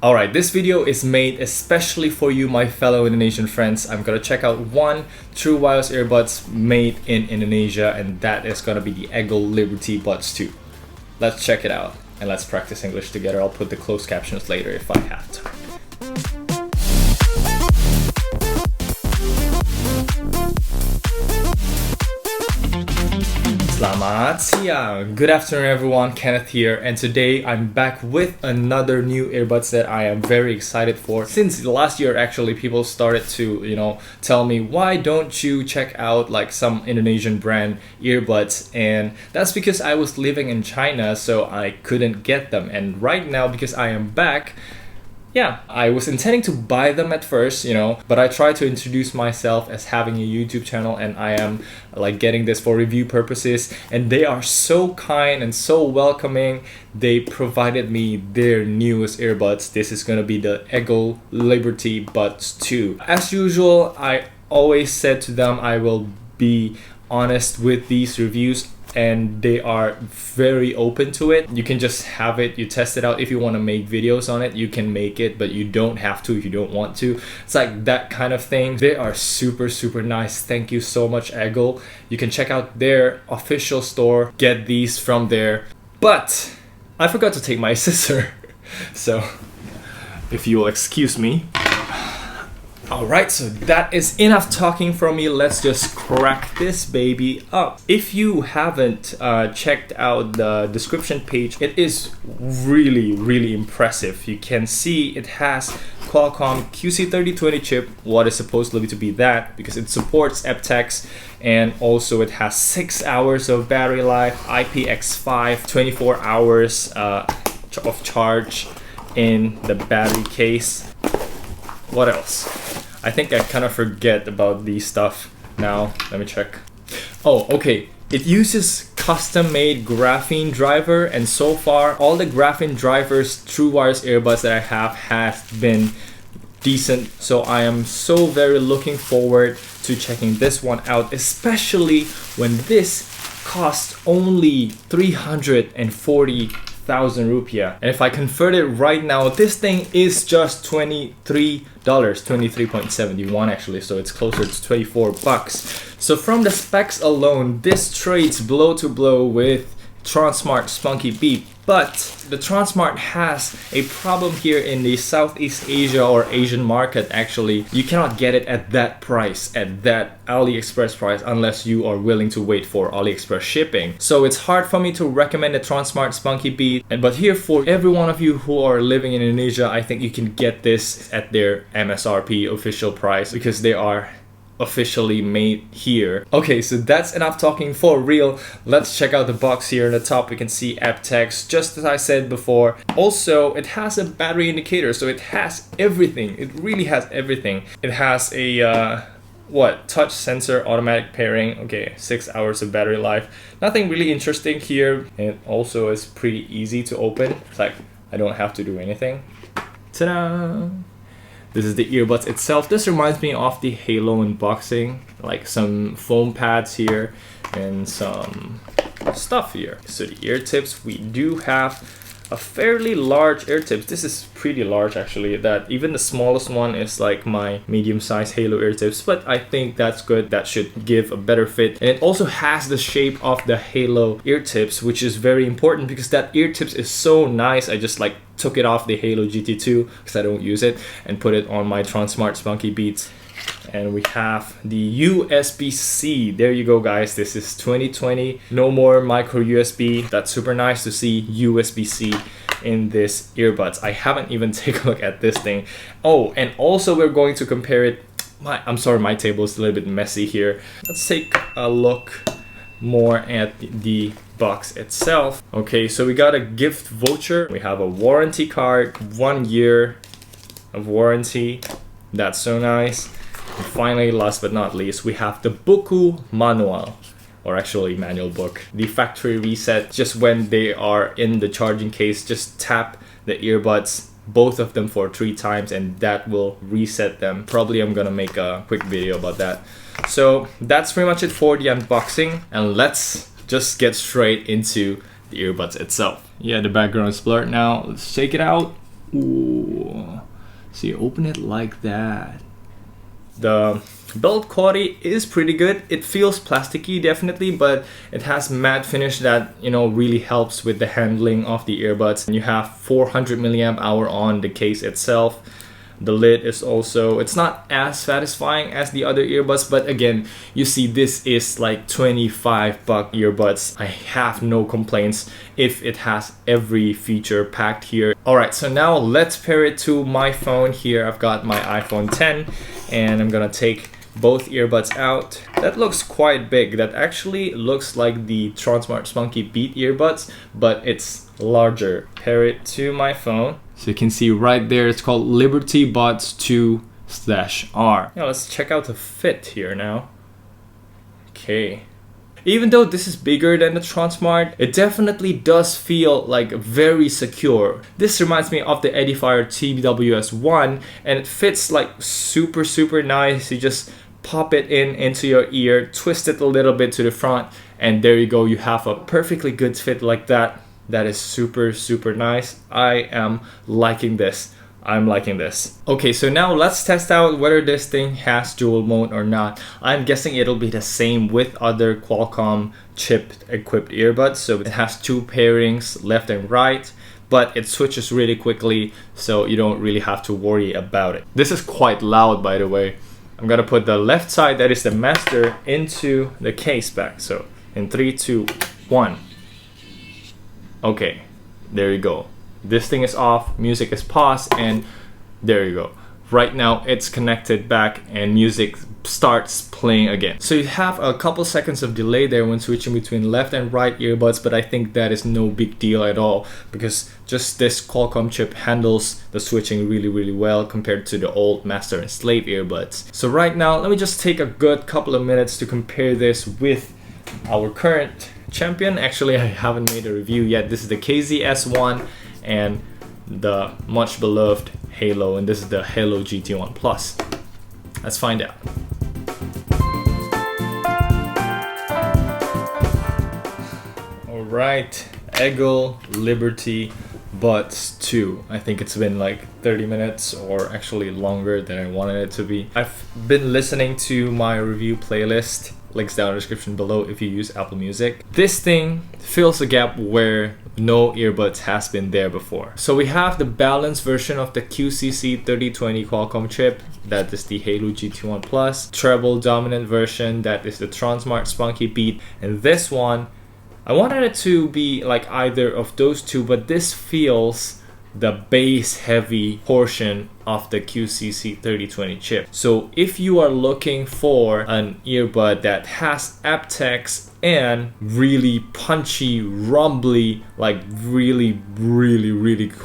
Alright, this video is made especially for you, my fellow Indonesian friends. I'm gonna check out one true wireless earbuds made in Indonesia, and that is gonna be the Eggel Liberty Buds 2. Let's check it out and let's practice English together. I'll put the closed captions later if I have time. Selamat siang. Good afternoon everyone, Kenneth here, and today I'm back with another new earbuds that I am very excited for. Since last year actually, people started to, tell me, why don't you check out like some Indonesian brand earbuds, and that's because I was living in China, so I couldn't get them. And right now, because I am back, I was intending to buy them at first, but I tried to introduce myself as having a YouTube channel, and I am like getting this for review purposes, and they are so kind and so welcoming. They provided me their newest earbuds. This is gonna be the Eggel Liberty Buds 2. As usual, I always said to them I will be honest with these reviews, and they are very open to it. You can just have it, you test it out. If you want to make videos on it, you can make it, but you don't have to if you don't want to. It's like that kind of thing. They are super nice. Thank you so much, Eggel. You can check out their official store, get these from there. But I forgot to take my scissor, so if you will excuse me. Alright, so that is enough talking from me. Let's just crack this baby up. If you haven't checked out the description page, it is really impressive. You can see it has Qualcomm QC3020 chip, what is supposedly to be that, because it supports aptX, and also it has 6 hours of battery life, IPX5, 24 hours of charge in the battery case. What else? I think I kind of forget about these stuff now. Let me check. Oh, okay. It uses custom-made graphene driver, and so far all the graphene drivers true wireless earbuds that I have been decent. So I am so very looking forward to checking this one out, especially when this costs only 340,000 rupiah. And if I convert it right now, this thing is just $23, 23.71 actually, so it's closer to 24 bucks. So from the specs alone, this trades blow to blow with Transmart Spunky Beat, but the Transmart has a problem here in the Southeast Asia or Asian market. Actually, you cannot get it at that price, at that AliExpress price, unless you are willing to wait for AliExpress shipping. So it's hard for me to recommend the Transmart Spunky Beat, but here for every one of you who are living in Indonesia, I think you can get this at their MSRP official price, because they are officially made here. Okay, so that's enough talking for real. Let's check out the box. Here on the top we can see aptX, just as I said before. Also, it has a battery indicator, so it has everything. It really has everything. It has a touch sensor, automatic pairing. Okay, 6 hours of battery life. Nothing really interesting here. It also is pretty easy to open. It's like I don't have to do anything. Ta-da! This is the earbuds itself. This reminds me of the Halo unboxing, like some foam pads here and some stuff here. So the ear tips, we do have a fairly large ear tips. This is pretty large actually, that even the smallest one is like my medium-sized Halo ear tips, but I think that's good. That should give a better fit. And it also has the shape of the Halo ear tips, which is very important because that ear tips is so nice. I just like took it off the Halo GT2 because I don't use it and put it on my Transmart Spunky Beats. And we have the USB-C. There you go, guys. This is 2020. No more micro USB. That's super nice to see USB-C in this earbuds. I haven't even taken a look at this thing. Oh, and also we're going to compare it. I'm sorry, my table is a little bit messy here. Let's take a look more at the box itself. Okay, so we got a gift voucher. We have a warranty card, 1 year of warranty. That's so nice. And finally, last but not least, we have the Buku Manual, or actually manual book. The factory reset, just when they are in the charging case, just tap the earbuds, both of them for 3 times, and that will reset them. Probably I'm gonna make a quick video about that. So that's pretty much it for the unboxing, and let's just get straight into the earbuds itself. Yeah, the background is blurred now. Let's check it out. Ooh. So you open it like that. The build quality is pretty good. It feels plasticky definitely, but it has matte finish that, you know, really helps with the handling of the earbuds. And you have 400 milliamp hour on the case itself. The lid is also, it's not as satisfying as the other earbuds, but again, you see this is like 25 buck earbuds. I have no complaints if it has every feature packed here. Alright, so now let's pair it to my phone. Here I've got my iPhone 10 and I'm gonna take both earbuds out. That looks quite big. That actually looks like the Transmart Spunky Beat earbuds, but it's larger. Pair it to my phone. So you can see right there, it's called Liberty Buds 2/R. Now let's check out the fit here now. Okay. Even though this is bigger than the Transmart, it definitely does feel like very secure. This reminds me of the Edifier TWS 1 and it fits like super nice. You just pop it into your ear, twist it a little bit to the front, and there you go. You have a perfectly good fit like that. That is super nice. I am liking this. I'm liking this. Okay, so now let's test out whether this thing has dual mode or not. I'm guessing it'll be the same with other Qualcomm chip equipped earbuds. So it has two pairings, left and right, but it switches really quickly, so you don't really have to worry about it. This is quite loud, by the way. I'm gonna put the left side, that is the master, into the case back. So in 3, 2, 1. Okay, there you go. This thing is off, music is paused, and there you go. Right now it's connected back and music starts playing again. So you have a couple seconds of delay there when switching between left and right earbuds, but I think that is no big deal at all because just this Qualcomm chip handles the switching really well compared to the old master and slave earbuds. So right now, let me just take a good couple of minutes to compare this with our current champion. Actually, I haven't made a review yet. This is the KZS1 and the much beloved Halo, and this is the Halo GT1 Plus. Let's find out. Alright, Eggel Liberty Buds 2. I think it's been like 30 minutes or actually longer than I wanted it to be. I've been listening to my review playlist. Links down in the description below if you use Apple Music. This thing fills a gap where no earbuds has been there before. So we have the balanced version of the QCC3020 Qualcomm chip, that is the Halo GT1 Plus, treble dominant version, that is the Transmart Spunky Beat, and this one, I wanted it to be like either of those two, but this feels the bass heavy portion of the QCC3020 chip. So if you are looking for an earbud that has aptX and really punchy, rumbly, like really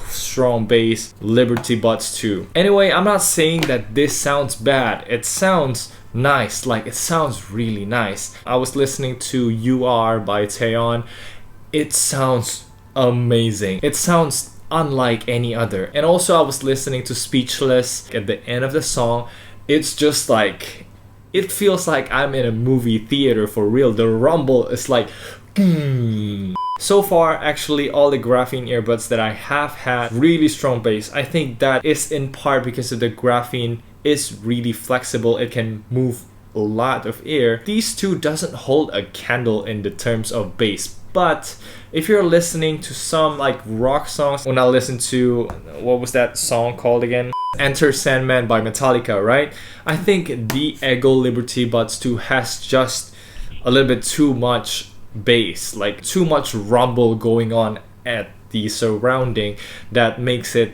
strong bass, Liberty Buds 2. Anyway, I'm not saying that this sounds bad. It sounds nice, like it sounds really nice. I was listening to UR by Taeyeon. It sounds amazing. It sounds unlike any other. And also I was listening to Speechless at the end of the song. It's just like, it feels like I'm in a movie theater for real. The rumble is like So far, actually, all the graphene earbuds that I have had really strong bass. I think that is in part because of the graphene is really flexible. It can move a lot of air. These two doesn't hold a candle in the terms of bass. But if you're listening to some like rock songs, when I listen to, what was that song called again? Enter Sandman by Metallica, right? I think the Eggel Liberty Buds 2 has just a little bit too much bass, like too much rumble going on at the surrounding that makes it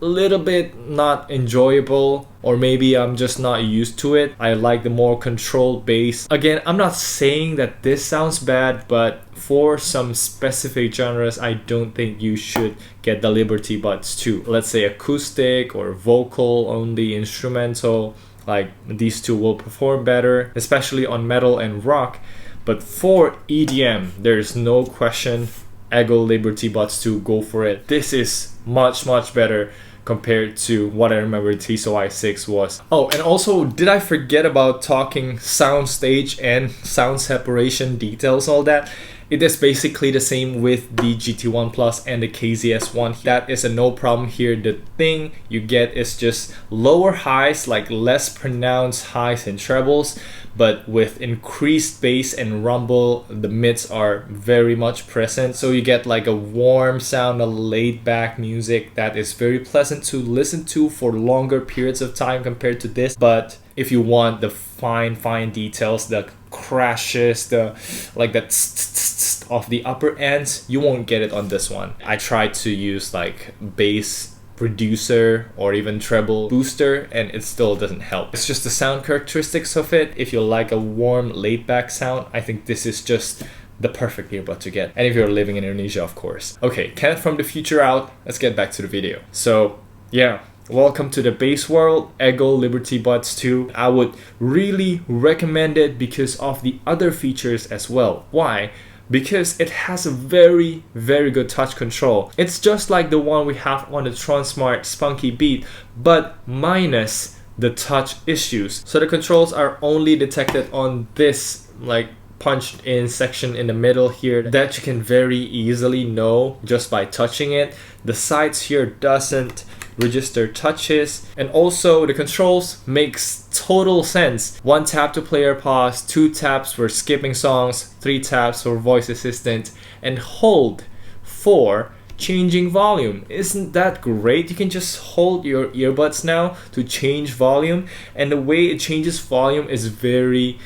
a little bit not enjoyable, or maybe I'm just not used to it. I like the more controlled bass. Again, I'm not saying that this sounds bad, but for some specific genres, I don't think you should get the Liberty Buds 2. Let's say acoustic or vocal only, instrumental, like these two will perform better, especially on metal and rock. But for EDM, there's no question, Eggel Liberty Buds 2, go for it. This is much better compared to what I remember Tiso i6 was. Oh, and also, did I forget about talking sound stage and sound separation details, all that? It is basically the same with the GT1 Plus and the KZS1. That is a no problem here. The thing you get is just lower highs, like less pronounced highs and trebles, but with increased bass and rumble. The mids are very much present, so you get like a warm sound, a laid back music that is very pleasant to listen to for longer periods of time compared to this. But if you want the fine details, the crashes, the like that of the upper ends, you won't get it on this one. I tried to use like bass reducer or even treble booster, and it still doesn't help. It's just the sound characteristics of it. If you like a warm laid back sound, I think this is just the perfect earbud to get. And if you're living in Indonesia, of course. Okay, Kenneth from the future out. Let's get back to the video. So yeah, welcome to the bass world, Eggel Liberty Buds 2. I would really recommend it because of the other features as well. Why? Because it has a very good touch control. It's just like the one we have on the Transmart Spunky Beat, but minus the touch issues. So the controls are only detected on this like punched in section in the middle here that you can very easily know just by touching it. The sides here doesn't register touches, and also the controls makes total sense. 1 tap to play or pause, 2 taps for skipping songs, 3 taps for voice assistant, and hold for changing volume. Isn't that great? You can just hold your earbuds now to change volume, and the way it changes volume is very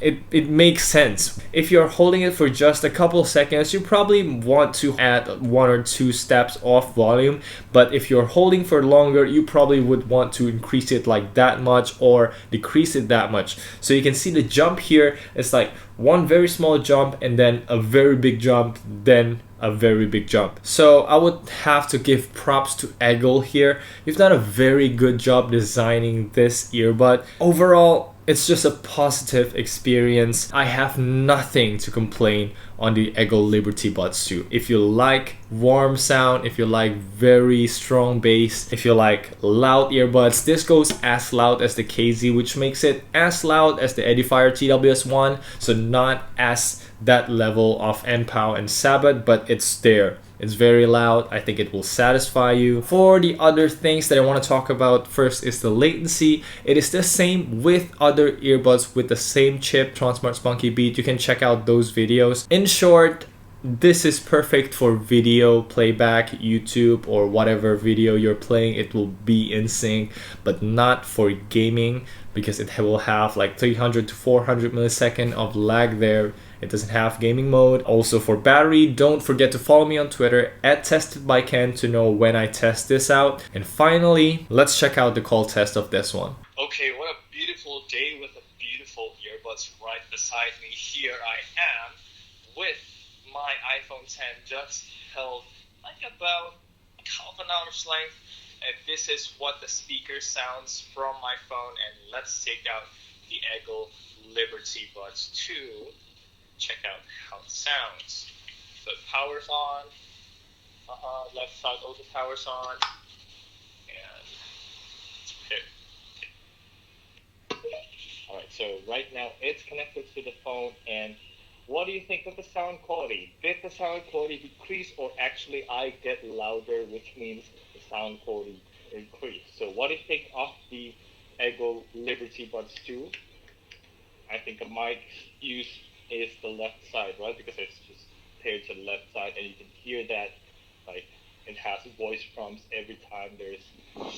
it makes sense. If you're holding it for just a couple seconds, you probably want to add 1 or 2 steps off volume, but if you're holding for longer, you probably would want to increase it like that much or decrease it that much. So you can see the jump here. It's like one very small jump and then a very big jump, then a very big jump. So I would have to give props to Eggel here. You've done a very good job designing this earbud. Overall, it's just a positive experience. I have nothing to complain on the Eggel Liberty Buds 2. If you like warm sound, if you like very strong bass, if you like loud earbuds, this goes as loud as the KZ, which makes it as loud as the Edifier TWS 1. So not as that level of NPOW and Sabbath, but it's there. It's very loud. I think it will satisfy you. For the other things that I want to talk about, first is the latency. It is the same with other earbuds with the same chip, Transmart Spunky Beat. You can check out those videos. In short, this is perfect for video playback, YouTube, or whatever video you're playing. It will be in sync, but not for gaming because it will have like 300 to 400 millisecond of lag there. It doesn't have gaming mode. Also for battery, don't forget to follow me on Twitter @testedbyken to know when I test this out. And finally, let's check out the call test of this one. Okay, what a beautiful day with a beautiful earbuds right beside me. Here I am with my iPhone 10 just held like about half an hour's length. And this is what the speaker sounds from my phone. And let's take out the Eggel Liberty Buds 2. Check out how it sounds. So it powers on. Left side also powers on. And it's Alright, so right now it's connected to the phone, and what do you think of the sound quality? Did the sound quality decrease, or actually I get louder, which means the sound quality increased? So what do you think of the Eggel Liberty Buds 2? I think the mic use is the left side, right? Because it's just paired to the left side, and you can hear that like it has voice prompts every time there's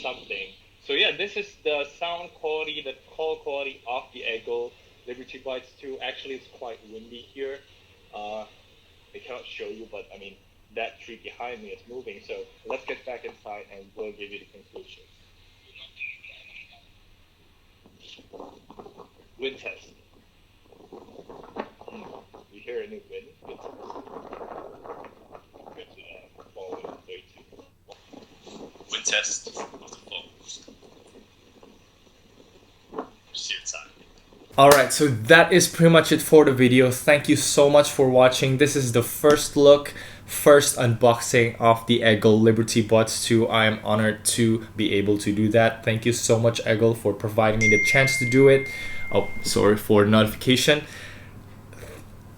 something. So yeah, this is the sound quality, the call quality of the Eggel Liberty Buds 2. Actually, it's quite windy here. I cannot show you, but I mean, that tree behind me is moving. So let's get back inside and we'll give you the conclusion. Wind test. You hear a new wind? Wind test. Go to the phone 32. Wind test of the phone. See inside. Alright, so that is pretty much it for the video. Thank you so much for watching. This is the first look, first unboxing of the Eggel Liberty Buds 2. I am honored to be able to do that. Thank you so much, Eggel, for providing me the chance to do it. Oh, sorry for notification.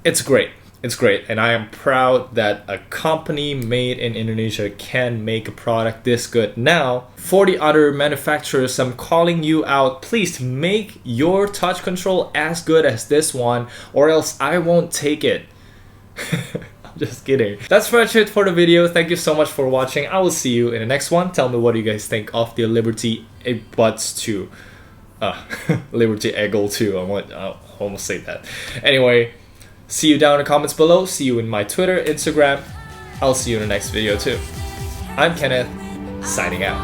It's great. It's great, and I am proud that a company made in Indonesia can make a product this good. Now, for the other manufacturers, I'm calling you out. Please make your touch control as good as this one, or else I won't take it. I'm just kidding. That's pretty much it for the video. Thank you so much for watching. I will see you in the next one. Tell me what you guys think of the Liberty Earbuds 2. Liberty Eggel 2. I almost say that. Anyway, see you down in the comments below. See you in my Twitter, Instagram. I'll see you in the next video too. I'm Kenneth, signing out.